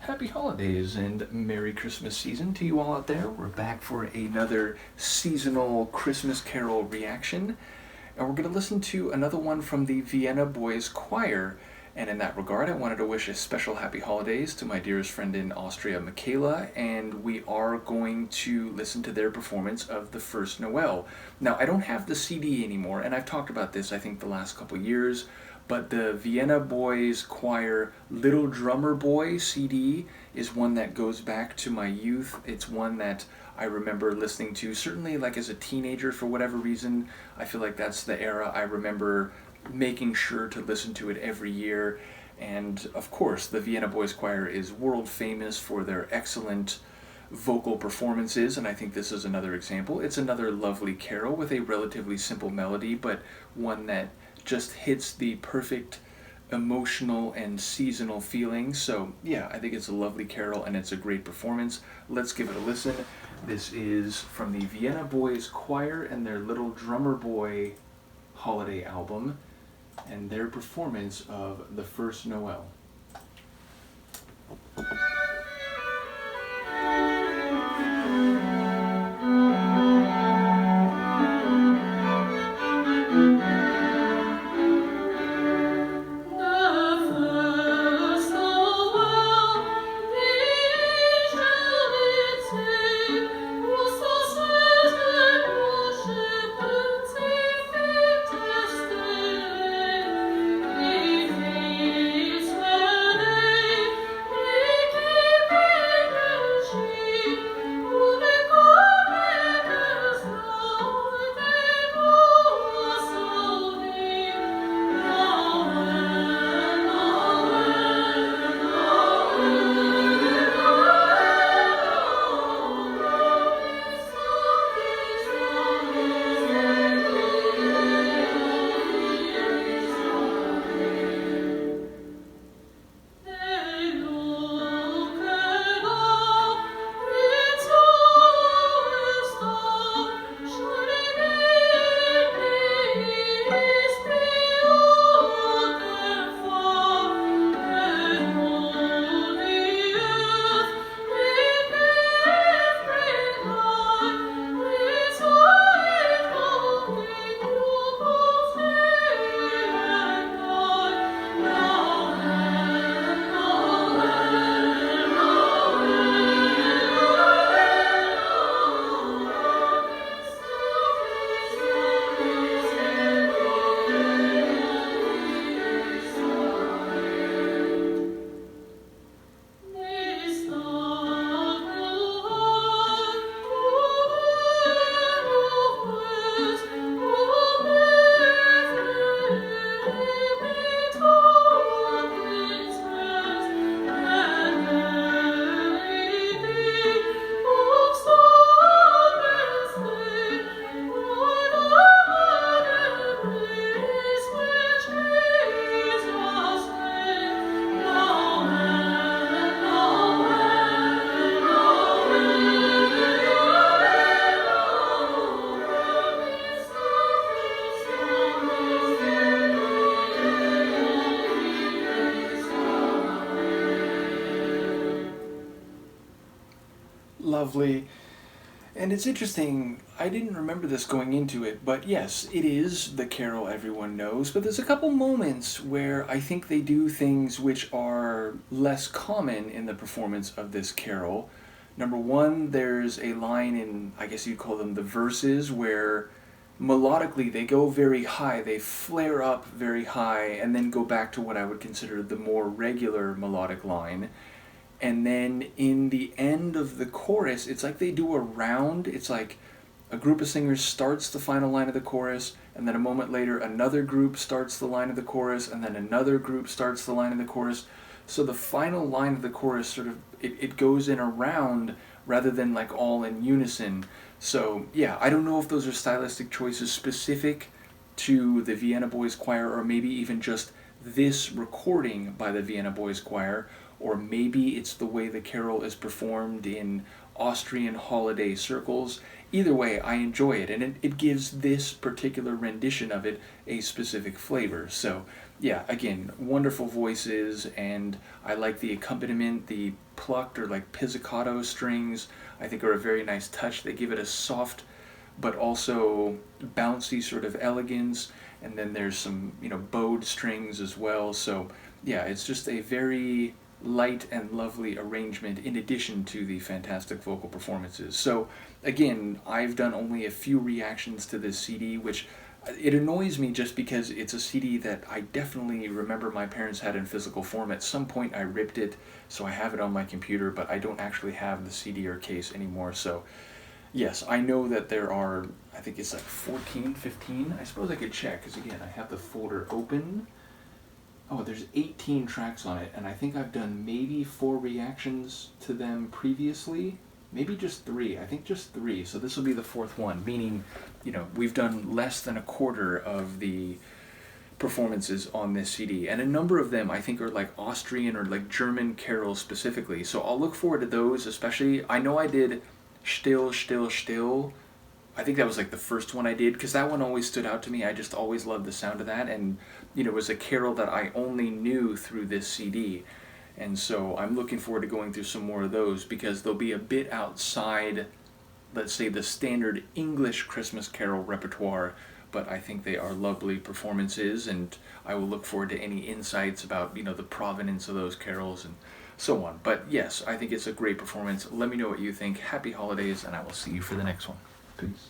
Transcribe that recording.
Happy holidays and Merry Christmas season to you all out there. We're back for another seasonal Christmas Carol reaction. And we're going to listen to another one from the Vienna Boys Choir. And in that regard, I wanted to wish a special happy holidays to my dearest friend in Austria, Michaela. And we are going to listen to their performance of the First Noel. Now, I don't have the CD anymore, and I've talked about this, I think, the last couple years. But the Vienna Boys Choir Little Drummer Boy CD is one that goes back to my youth. It's one that I remember listening to, certainly like as a teenager for whatever reason. I feel like that's the era I remember making sure to listen to it every year. And of course, the Vienna Boys Choir is world famous for their excellent vocal performances, and I think this is another example. It's another lovely carol with a relatively simple melody, but one that just hits the perfect emotional and seasonal feeling. So yeah, I think it's a lovely carol and it's a great performance. Let's give it a listen. This is from the Vienna Boys Choir and their Little Drummer Boy holiday album and their performance of the First Noel. Lovely. And it's interesting, I didn't remember this going into it, but yes, it is the carol everyone knows, but there's a couple moments where I think they do things which are less common in the performance of this carol. Number one, there's a line in, I guess you'd call them the verses, where melodically they go very high, they flare up very high, and then go back to what I would consider the more regular melodic line. And then in the end of the chorus, it's like they do a round. It's like a group of singers starts the final line of the chorus, and then a moment later another group starts the line of the chorus, and then another group starts the line of the chorus. So the final line of the chorus sort of, it goes in a round rather than like all in unison. So yeah, I don't know if those are stylistic choices specific to the Vienna Boys Choir, or maybe even just this recording by the Vienna Boys Choir, or maybe it's the way the carol is performed in Austrian holiday circles. Either way, I enjoy it, and it gives this particular rendition of it a specific flavor. So yeah, again, wonderful voices, and I like the accompaniment, the plucked or like pizzicato strings, I think are a very nice touch. They give it a soft but also bouncy sort of elegance, and then there's some, bowed strings as well. So yeah, it's just a very light and lovely arrangement in addition to the fantastic vocal performances. So again, I've done only a few reactions to this CD, which it annoys me just because it's a CD that I definitely remember my parents had in physical form. At some point I ripped it, so I have it on my computer, but I don't actually have the CD or case anymore. So yes, I know that there are, I think it's like 14, 15. I suppose I could check, because again, I have the folder open. Oh, there's 18 tracks on it, and I think I've done maybe 4 reactions to them previously. Maybe just 3. I think just 3. So this will be the 4th one, meaning, we've done less than a quarter of the performances on this CD. And a number of them I think are like Austrian or like German carols specifically. So I'll look forward to those, especially. I know I did Still, Still, Still. I think that was like the first one I did, because that one always stood out to me. I just always loved the sound of that, and it was a carol that I only knew through this CD. And so I'm looking forward to going through some more of those, because they'll be a bit outside, let's say, the standard English Christmas carol repertoire, but I think they are lovely performances, and I will look forward to any insights about, the provenance of those carols and so on. But yes, I think it's a great performance. Let me know what you think. Happy holidays, and I will see you for the next one. Peace.